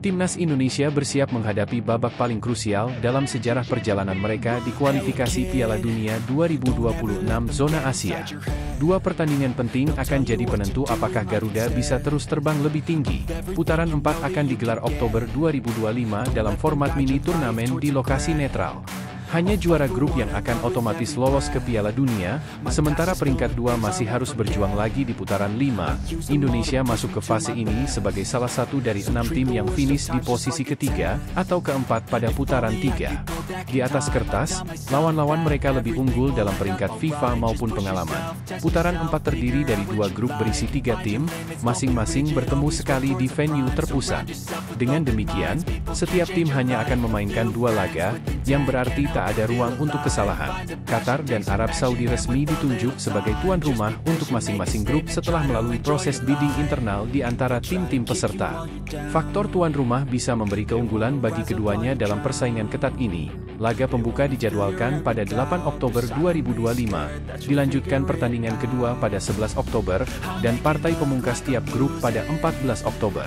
Timnas Indonesia bersiap menghadapi babak paling krusial dalam sejarah perjalanan mereka di kualifikasi Piala Dunia 2026 zona Asia. Dua pertandingan penting akan jadi penentu apakah Garuda bisa terus terbang lebih tinggi. Putaran 4 akan digelar Oktober 2025 dalam format mini turnamen di lokasi netral. Hanya juara grup yang akan otomatis lolos ke Piala Dunia, sementara peringkat 2 masih harus berjuang lagi di putaran 5. Indonesia masuk ke fase ini sebagai salah satu dari 6 tim yang finish di posisi ketiga atau keempat pada putaran 3. Di atas kertas, lawan-lawan mereka lebih unggul dalam peringkat FIFA maupun pengalaman. Putaran 4 terdiri dari 2 grup berisi 3 tim, masing-masing bertemu sekali di venue terpusat. Dengan demikian, setiap tim hanya akan memainkan 2 laga, yang berarti tak ada ruang untuk kesalahan. Qatar dan Arab Saudi resmi ditunjuk sebagai tuan rumah untuk masing-masing grup setelah melalui proses bidding internal di antara tim-tim peserta. Faktor tuan rumah bisa memberi keunggulan bagi keduanya dalam persaingan ketat ini. Laga pembuka dijadwalkan pada 8 Oktober 2025, dilanjutkan pertandingan kedua pada 11 Oktober, dan partai pemungkas tiap grup pada 14 Oktober.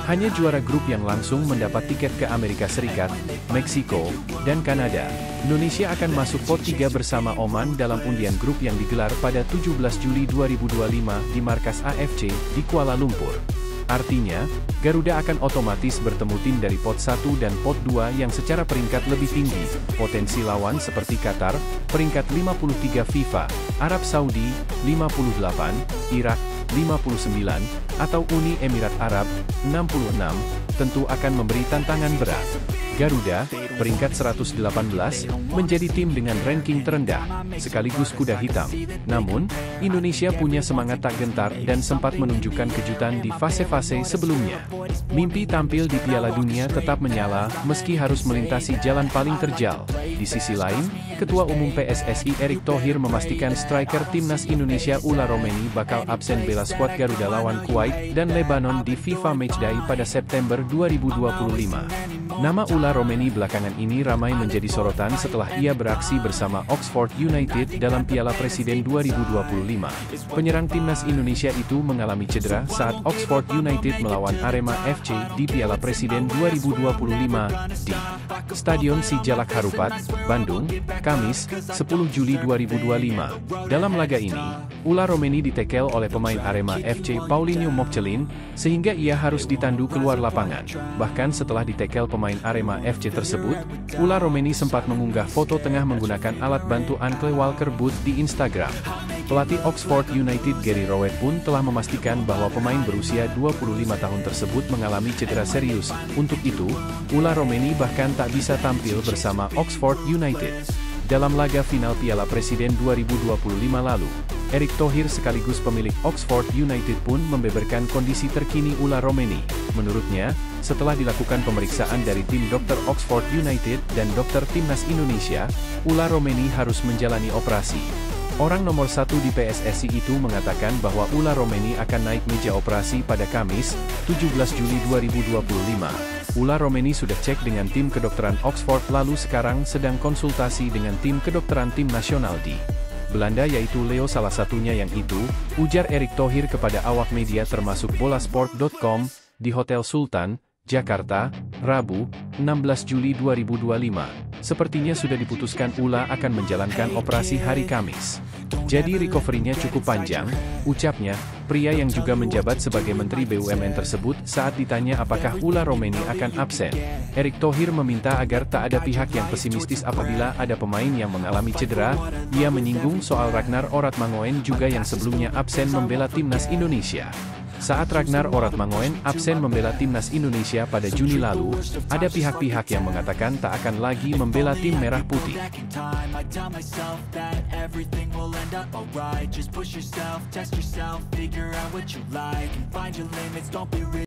Hanya juara grup yang langsung mendapat tiket ke Amerika Serikat, Meksiko, dan Kanada. Indonesia akan masuk pot 3 bersama Oman dalam undian grup yang digelar pada 17 Juli 2025 di markas AFC di Kuala Lumpur. Artinya, Garuda akan otomatis bertemu tim dari pot 1 dan pot 2 yang secara peringkat lebih tinggi. Potensi lawan seperti Qatar, peringkat 53 FIFA, Arab Saudi, 58, Irak, 59, atau Uni Emirat Arab, 66, tentu akan memberi tantangan berat. Garuda, peringkat 118, menjadi tim dengan ranking terendah, sekaligus kuda hitam. Namun, Indonesia punya semangat tak gentar dan sempat menunjukkan kejutan di fase-fase sebelumnya. Mimpi tampil di Piala Dunia tetap menyala, meski harus melintasi jalan paling terjal. Di sisi lain, Ketua Umum PSSI Erick Thohir memastikan striker Timnas Indonesia Ula Romeni bakal absen bela skuad Garuda lawan Kuwait dan Lebanon di FIFA Matchday pada September 2025. Nama Ula Romeni belakangan ini ramai menjadi sorotan setelah ia beraksi bersama Oxford United dalam Piala Presiden 2025. Penyerang Timnas Indonesia itu mengalami cedera saat Oxford United melawan Arema FC di Piala Presiden 2025 di Stadion Sijalak Harupat, Bandung, Kamis, 10 Juli 2025. Dalam laga ini, Ula Romeni ditekel oleh pemain Arema FC Paulinho Mokcelin, sehingga ia harus ditandu keluar lapangan. Bahkan setelah ditekel pemain Arema FC tersebut, Ula Romeni sempat mengunggah foto tengah menggunakan alat bantu ankle Walker Boot di Instagram. Pelatih Oxford United Gary Rowett pun telah memastikan bahwa pemain berusia 25 tahun tersebut mengalami cedera serius. Untuk itu, Ula Romeni bahkan tak bisa tampil bersama Oxford United dalam laga final Piala Presiden 2025 lalu. Erick Thohir sekaligus pemilik Oxford United pun membeberkan kondisi terkini Ula Romeni. Menurutnya, setelah dilakukan pemeriksaan dari tim dokter Oxford United dan dokter Timnas Indonesia, Ula Romeni harus menjalani operasi. Orang nomor 1 di PSSI itu mengatakan bahwa Ula Romeni akan naik meja operasi pada Kamis, 17 Juli 2025. Ula Romeni sudah cek dengan tim kedokteran Oxford lalu sekarang sedang konsultasi dengan tim kedokteran tim nasional di Belanda yaitu Leo salah satunya yang itu, ujar Erick Thohir kepada awak media termasuk bolasport.com, di Hotel Sultan, Jakarta, Rabu, 16 Juli 2025. Sepertinya sudah diputuskan Ula akan menjalankan operasi hari Kamis. Jadi recovery-nya cukup panjang, ucapnya. Pria yang juga menjabat sebagai Menteri BUMN tersebut saat ditanya apakah Ula Romeni akan absen. Erick Thohir meminta agar tak ada pihak yang pesimistis apabila ada pemain yang mengalami cedera. Ia menyinggung soal Ragnar Oratmangoen juga yang sebelumnya absen membela Timnas Indonesia. Saat Ragnar Oratmangoen absen membela Timnas Indonesia pada Juni lalu, ada pihak-pihak yang mengatakan tak akan lagi membela tim merah putih.